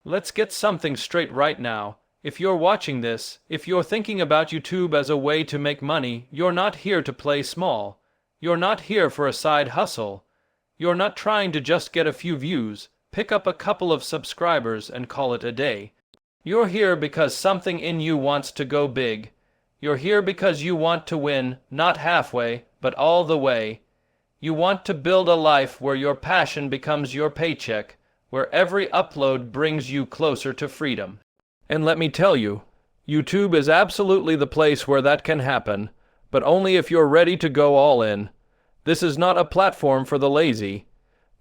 Let's get something straight right now. If you're watching this, if you're thinking about YouTube as a way to make money, you're not here to play small. You're not here for a side hustle. You're not trying to just get a few views, pick up a couple of subscribers, and call it a day. You're here because something in you wants to go big. You're here because you want to win, not halfway, but all the way. You want to build a life where your passion becomes your paycheck, where every upload brings you closer to freedom. And let me tell you, YouTube is absolutely the place where that can happen, but only if you're ready to go all in. This is not a platform for the lazy.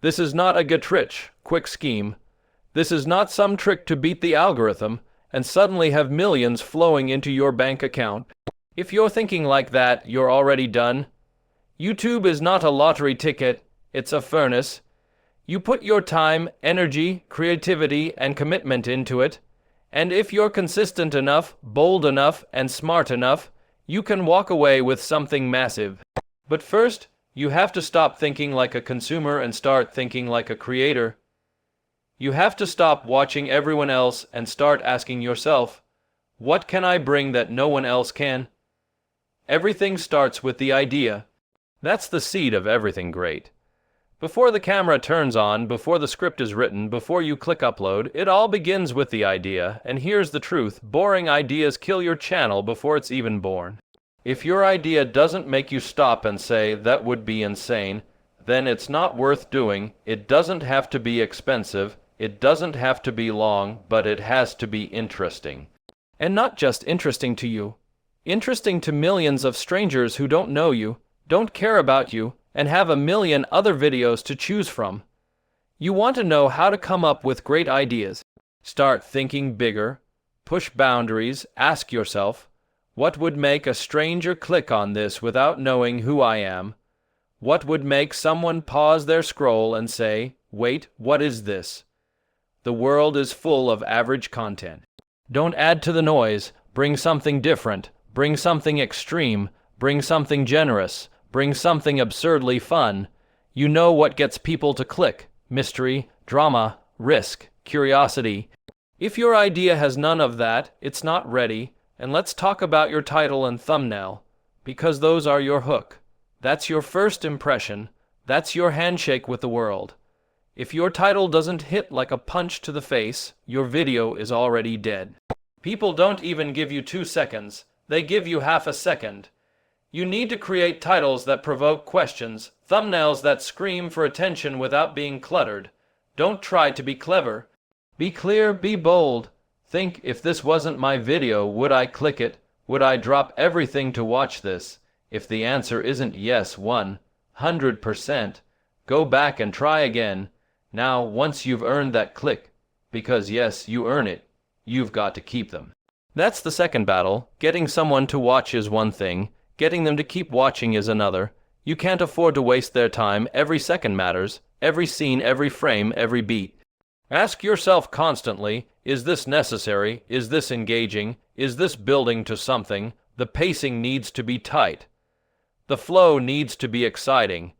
This is not a get-rich quick scheme. This is not some trick to beat the algorithm and suddenly have millions flowing into your bank account. If you're thinking like that, you're already done. YouTube is not a lottery ticket, it's a furnace. You put your time, energy, creativity, and commitment into it, and if you're consistent enough, bold enough, and smart enough, you can walk away with something massive. But first, you have to stop thinking like a consumer and start thinking like a creator. You have to stop watching everyone else and start asking yourself, what can I bring that no one else can? Everything starts with the idea. That's the seed of everything great. Before the camera turns on, before the script is written, before you click upload, it all begins with the idea, and here's the truth, boring ideas kill your channel before it's even born. If your idea doesn't make you stop and say, that would be insane, then it's not worth doing. It doesn't have to be expensive, it doesn't have to be long, but it has to be interesting. And not just interesting to you. Interesting to millions of strangers who don't know you, don't care about you, and have a million other videos to choose from. You want to know how to come up with great ideas. Start thinking bigger, push boundaries, ask yourself, what would make a stranger click on this without knowing who I am? What would make someone pause their scroll and say, wait, what is this? The world is full of average content. Don't add to the noise, bring something different, bring something extreme, bring something generous, bring something absurdly fun. You know what gets people to click: mystery, drama, risk, curiosity. If your idea has none of that, it's not ready, and let's talk about your title and thumbnail, because those are your hook. That's your first impression. That's your handshake with the world. If your title doesn't hit like a punch to the face, your video is already dead. People don't even give you 2 seconds. They give you half a second. You need to create titles that provoke questions, thumbnails that scream for attention without being cluttered. Don't try to be clever. Be clear, be bold. Think, if this wasn't my video, would I click it? Would I drop everything to watch this? If the answer isn't yes 100%, go back and try again. Now, once you've earned that click, because yes, you earn it, you've got to keep them. That's the second battle. Getting someone to watch is one thing. Getting them to keep watching is another. You can't afford to waste their time. Every second matters. Every scene, every frame, every beat. Ask yourself constantly, is this necessary? Is this engaging? Is this building to something? The pacing needs to be tight. The flow needs to be exciting.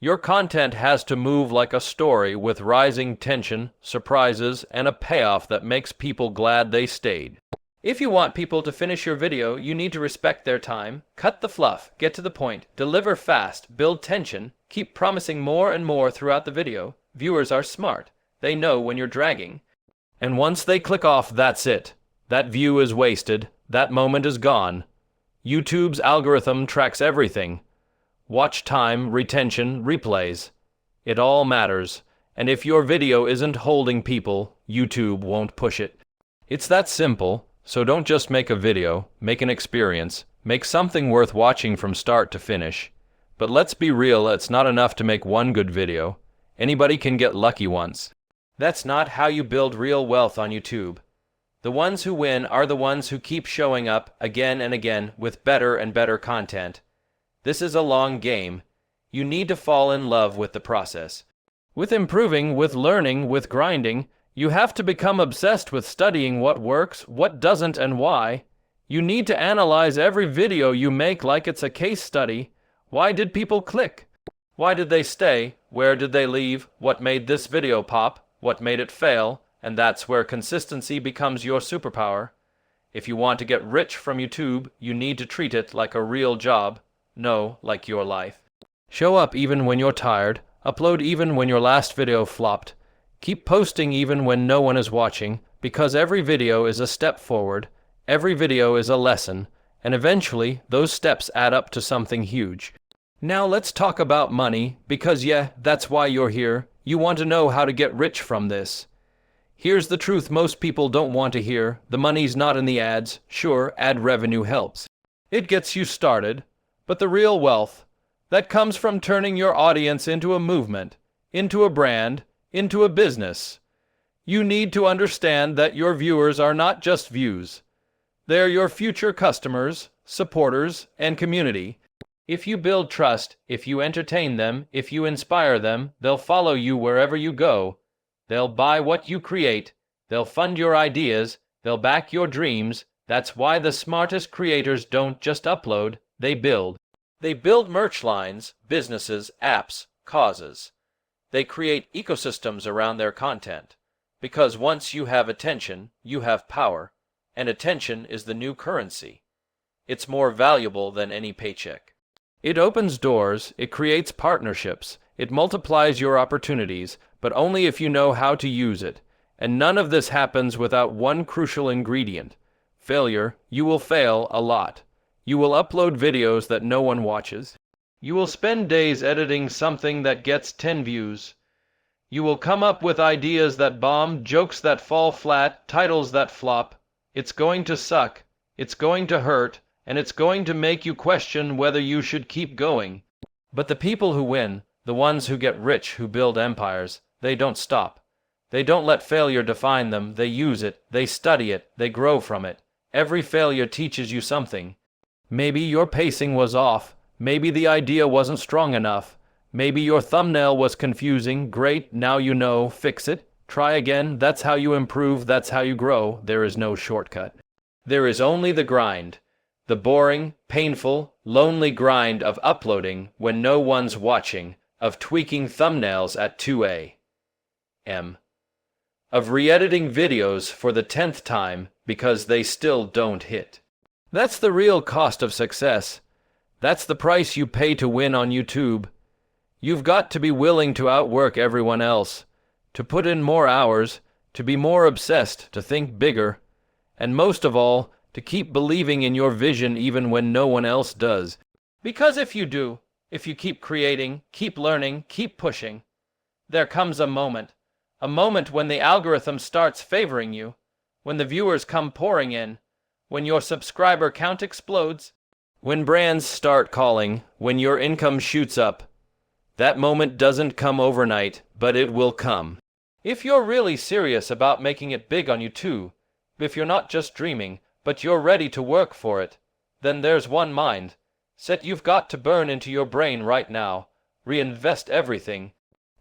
Your content has to move like a story with rising tension, surprises, and a payoff that makes people glad they stayed. If you want people to finish your video, you need to respect their time, cut the fluff, get to the point, deliver fast, build tension, keep promising more and more throughout the video. Viewers are smart. They know when you're dragging. And once they click off, that's it. That view is wasted. That moment is gone. YouTube's algorithm tracks everything. Watch time, retention, replays. It all matters. And if your video isn't holding people, YouTube won't push it. It's that simple. So don't just make a video, make an experience, make something worth watching from start to finish. But let's be real, it's not enough to make one good video. Anybody can get lucky once. That's not how you build real wealth on YouTube. The ones who win are the ones who keep showing up again and again with better and better content. This is a long game. You need to fall in love with the process. With improving, with learning, with grinding, you have to become obsessed with studying what works, what doesn't, and why. You need to analyze every video you make like it's a case study. Why did people click? Why did they stay? Where did they leave? What made this video pop? What made it fail? And that's where consistency becomes your superpower. If you want to get rich from YouTube, you need to treat it like a real job. No, like your life. Show up even when you're tired. Upload even when your last video flopped. Keep posting even when no one is watching, because every video is a step forward. Every video is a lesson. And eventually, those steps add up to something huge. Now let's talk about money, because that's why you're here. You want to know how to get rich from this. Here's the truth most people don't want to hear. The money's not in the ads. Sure, ad revenue helps. It gets you started. But the real wealth, that comes from turning your audience into a movement, into a brand, into a business. You need to understand that your viewers are not just views. They're your future customers, supporters, and community. If you build trust, if you entertain them, if you inspire them, they'll follow you wherever you go. They'll buy what you create. They'll fund your ideas. They'll back your dreams. That's why the smartest creators don't just upload, they build. They build merch lines, businesses, apps, causes. They create ecosystems around their content. Because once you have attention, you have power. And attention is the new currency. It's more valuable than any paycheck. It opens doors, it creates partnerships, it multiplies your opportunities, but only if you know how to use it. And none of this happens without one crucial ingredient: failure. You will fail a lot. You will upload videos that no one watches. You will spend days editing something that gets 10 views. You will come up with ideas that bomb, jokes that fall flat, titles that flop. It's going to suck, it's going to hurt, and it's going to make you question whether you should keep going. But the people who win, the ones who get rich, who build empires, they don't stop. They don't let failure define them. They use it, they study it, they grow from it. Every failure teaches you something. Maybe your pacing was off. Maybe the idea wasn't strong enough. Maybe your thumbnail was confusing. Great, now you know. Fix it. Try again. That's how you improve. That's how you grow. There is no shortcut. There is only the grind. The boring, painful, lonely grind of uploading when no one's watching, of tweaking thumbnails at 2 a.m., of re-editing videos for the 10th time because they still don't hit. That's the real cost of success. That's the price you pay to win on YouTube. You've got to be willing to outwork everyone else, to put in more hours, to be more obsessed, to think bigger, and most of all, to keep believing in your vision even when no one else does. Because if you do, if you keep creating, keep learning, keep pushing, there comes a moment when the algorithm starts favoring you, when the viewers come pouring in, when your subscriber count explodes, when brands start calling, when your income shoots up. That moment doesn't come overnight, but it will come. If you're really serious about making it big on YouTube, if you're not just dreaming, but you're ready to work for it, then there's one mindset you've got to burn into your brain right now. Reinvest everything.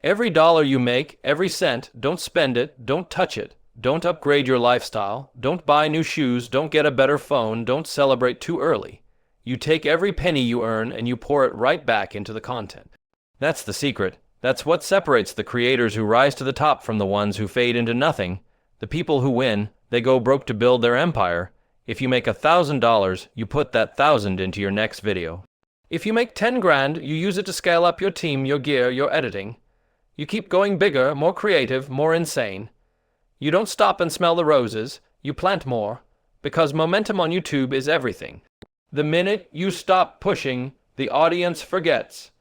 Every dollar you make, every cent, don't spend it, don't touch it. Don't upgrade your lifestyle, don't buy new shoes, don't get a better phone, don't celebrate too early. You take every penny you earn and you pour it right back into the content. That's the secret. That's what separates the creators who rise to the top from the ones who fade into nothing. The people who win, they go broke to build their empire. If you make $1,000, you put that 1,000 into your next video. If you make 10 grand, you use it to scale up your team, your gear, your editing. You keep going bigger, more creative, more insane. You don't stop and smell the roses, you plant more, because momentum on YouTube is everything. The minute you stop pushing, the audience forgets.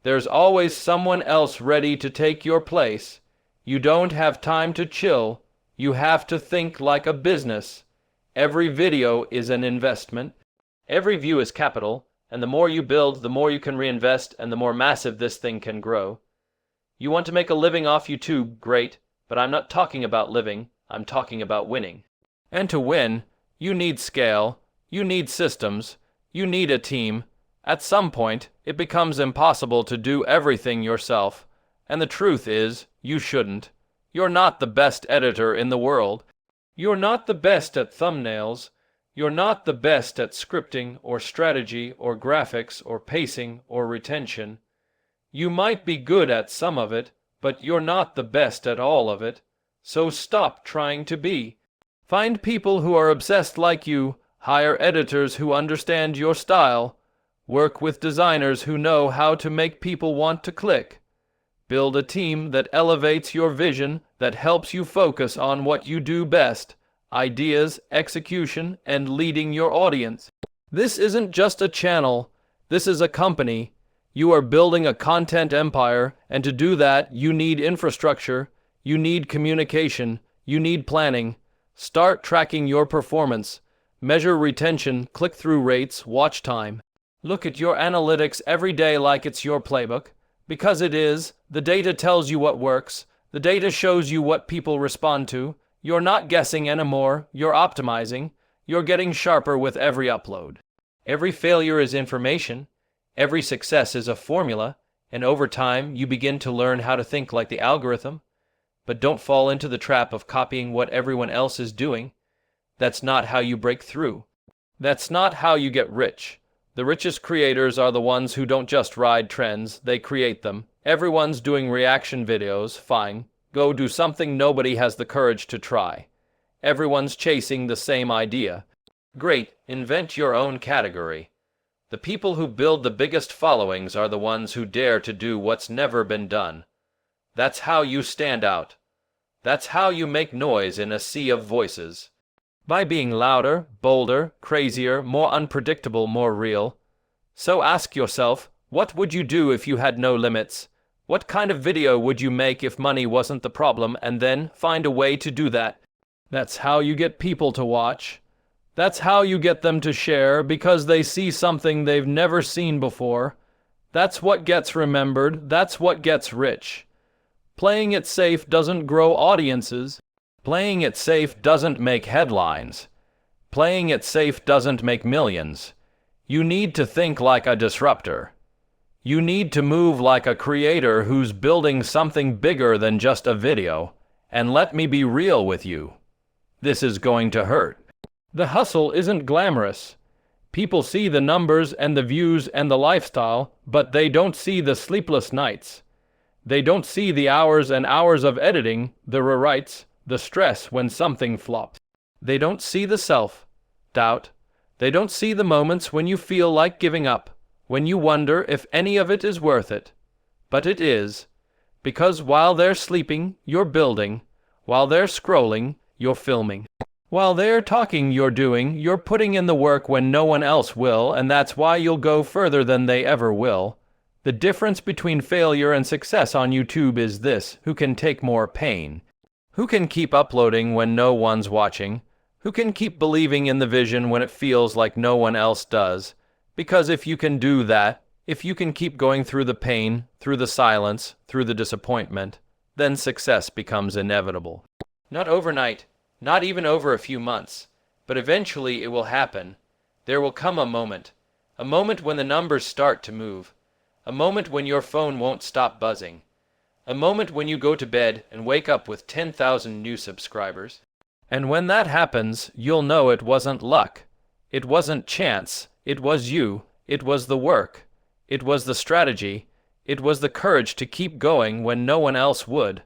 There's always someone else ready to take your place. You don't have time to chill. You have to think like a business. Every video is an investment. Every view is capital, and the more you build, the more you can reinvest, and the more massive this thing can grow. You want to make a living off YouTube, great, but I'm not talking about living, I'm talking about winning. And to win, you need scale, you need systems, you need a team. At some point, it becomes impossible to do everything yourself, and the truth is, you shouldn't. You're not the best editor in the world. You're not the best at thumbnails. You're not the best at scripting or strategy or graphics or pacing or retention. You might be good at some of it, but you're not the best at all of it. So stop trying to be. Find people who are obsessed like you, hire editors who understand your style, work with designers who know how to make people want to click. Build a team that elevates your vision, that helps you focus on what you do best: ideas, execution, and leading your audience. This isn't just a channel, this is a company. You are building a content empire, and to do that, you need infrastructure, you need communication, you need planning. Start tracking your performance. Measure retention, click-through rates, watch time. Look at your analytics every day like it's your playbook. Because it is. The data tells you what works. The data shows you what people respond to. You're not guessing anymore, you're optimizing. You're getting sharper with every upload. Every failure is information. Every success is a formula. And over time, you begin to learn how to think like the algorithm. But don't fall into the trap of copying what everyone else is doing. That's not how you break through. That's not how you get rich. The richest creators are the ones who don't just ride trends, they create them. Everyone's doing reaction videos, fine. Go do something nobody has the courage to try. Everyone's chasing the same idea. Great, invent your own category. The people who build the biggest followings are the ones who dare to do what's never been done. That's how you stand out. That's how you make noise in a sea of voices. By being louder, bolder, crazier, more unpredictable, more real. So ask yourself, what would you do if you had no limits? What kind of video would you make if money wasn't the problem, and then find a way to do that? That's how you get people to watch. That's how you get them to share, because they see something they've never seen before. That's what gets remembered. That's what gets rich. Playing it safe doesn't grow audiences. Playing it safe doesn't make headlines. Playing it safe doesn't make millions. You need to think like a disruptor. You need to move like a creator who's building something bigger than just a video. And let me be real with you. This is going to hurt. The hustle isn't glamorous. People see the numbers and the views and the lifestyle, but they don't see the sleepless nights. They don't see the hours and hours of editing, the rewrites, the stress when something flops. They don't see the self-doubt. They don't see the moments when you feel like giving up, when you wonder if any of it is worth it. But it is, because while they're sleeping, you're building. While they're scrolling, you're filming. While they're talking, you're doing. You're putting in the work when no one else will, and that's why you'll go further than they ever will. The difference between failure and success on YouTube is this: who can take more pain? Who can keep uploading when no one's watching? Who can keep believing in the vision when it feels like no one else does? Because if you can do that, if you can keep going through the pain, through the silence, through the disappointment, then success becomes inevitable. Not overnight, not even over a few months, but eventually it will happen. There will come a moment when the numbers start to move. A moment when your phone won't stop buzzing. A moment when you go to bed and wake up with 10,000 new subscribers. And when that happens, you'll know it wasn't luck. It wasn't chance. It was you. It was the work. It was the strategy. It was the courage to keep going when no one else would.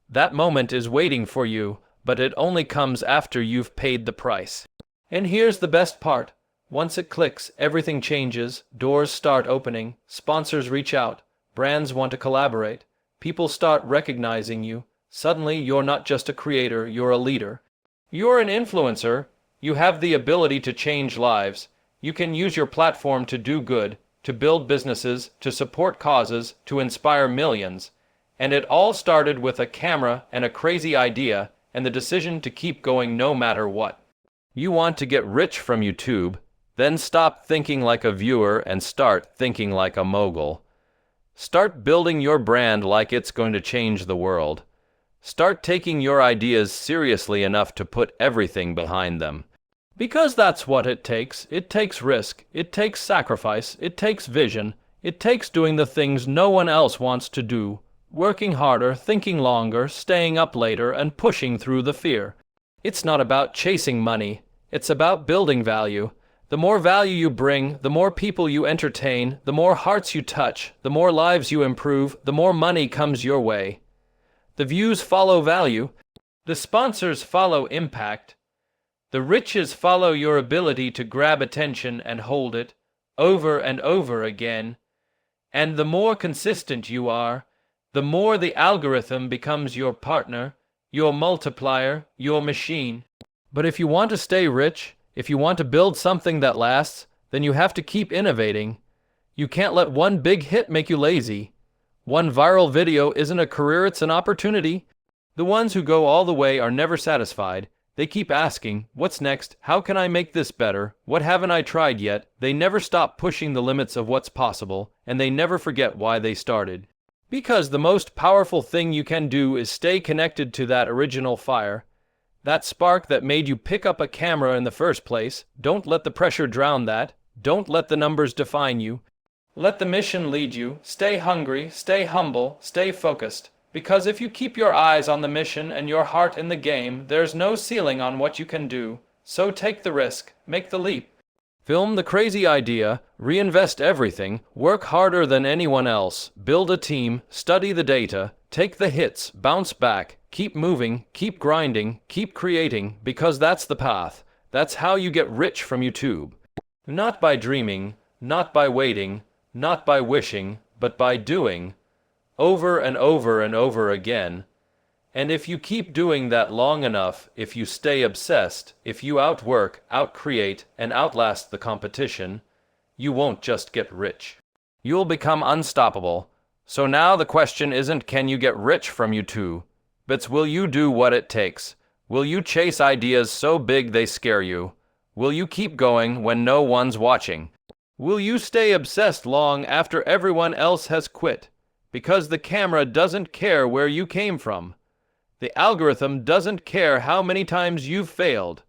That moment is waiting for you, but it only comes after you've paid the price. And here's the best part. Once it clicks, everything changes, doors start opening, sponsors reach out, brands want to collaborate, people start recognizing you. Suddenly, you're not just a creator, you're a leader. You're an influencer. You have the ability to change lives. You can use your platform to do good, to build businesses, to support causes, to inspire millions. And it all started with a camera and a crazy idea and the decision to keep going no matter what. You want to get rich from YouTube? Then stop thinking like a viewer and start thinking like a mogul. Start building your brand like it's going to change the world. Start taking your ideas seriously enough to put everything behind them. Because that's what it takes. It takes risk. It takes sacrifice. It takes vision. It takes doing the things no one else wants to do. Working harder, thinking longer, staying up later, and pushing through the fear. It's not about chasing money. It's about building value. The more value you bring, the more people you entertain, the more hearts you touch, the more lives you improve, the more money comes your way. The views follow value. The sponsors follow impact. The riches follow your ability to grab attention and hold it over and over again. And the more consistent you are, the more the algorithm becomes your partner, your multiplier, your machine. But if you want to stay rich, if you want to build something that lasts, then you have to keep innovating. You can't let one big hit make you lazy. One viral video isn't a career, it's an opportunity. The ones who go all the way are never satisfied. They keep asking, what's next? How can I make this better? What haven't I tried yet? They never stop pushing the limits of what's possible, and they never forget why they started. Because the most powerful thing you can do is stay connected to that original fire. That spark that made you pick up a camera in the first place. Don't let the pressure drown that. Don't let the numbers define you. Let the mission lead you. Stay hungry, stay humble, stay focused. Because if you keep your eyes on the mission and your heart in the game, there's no ceiling on what you can do. So take the risk, make the leap. Film the crazy idea, reinvest everything, work harder than anyone else, build a team, study the data, take the hits, bounce back, keep moving, keep grinding, keep creating, because that's the path. That's how you get rich from YouTube. Not by dreaming, not by waiting, not by wishing, but by doing. Over and over and over again. And if you keep doing that long enough, if you stay obsessed, if you outwork, outcreate, and outlast the competition, you won't just get rich. You'll become unstoppable. So now the question isn't can you get rich from YouTube, but will you do what it takes? Will you chase ideas so big they scare you? Will you keep going when no one's watching? Will you stay obsessed long after everyone else has quit? Because the camera doesn't care where you came from. The algorithm doesn't care how many times you've failed.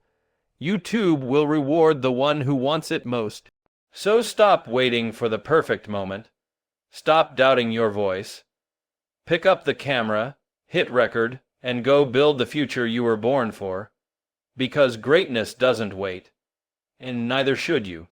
YouTube will reward the one who wants it most. So stop waiting for the perfect moment. Stop doubting your voice. Pick up the camera, hit record, and go build the future you were born for. Because greatness doesn't wait, and neither should you.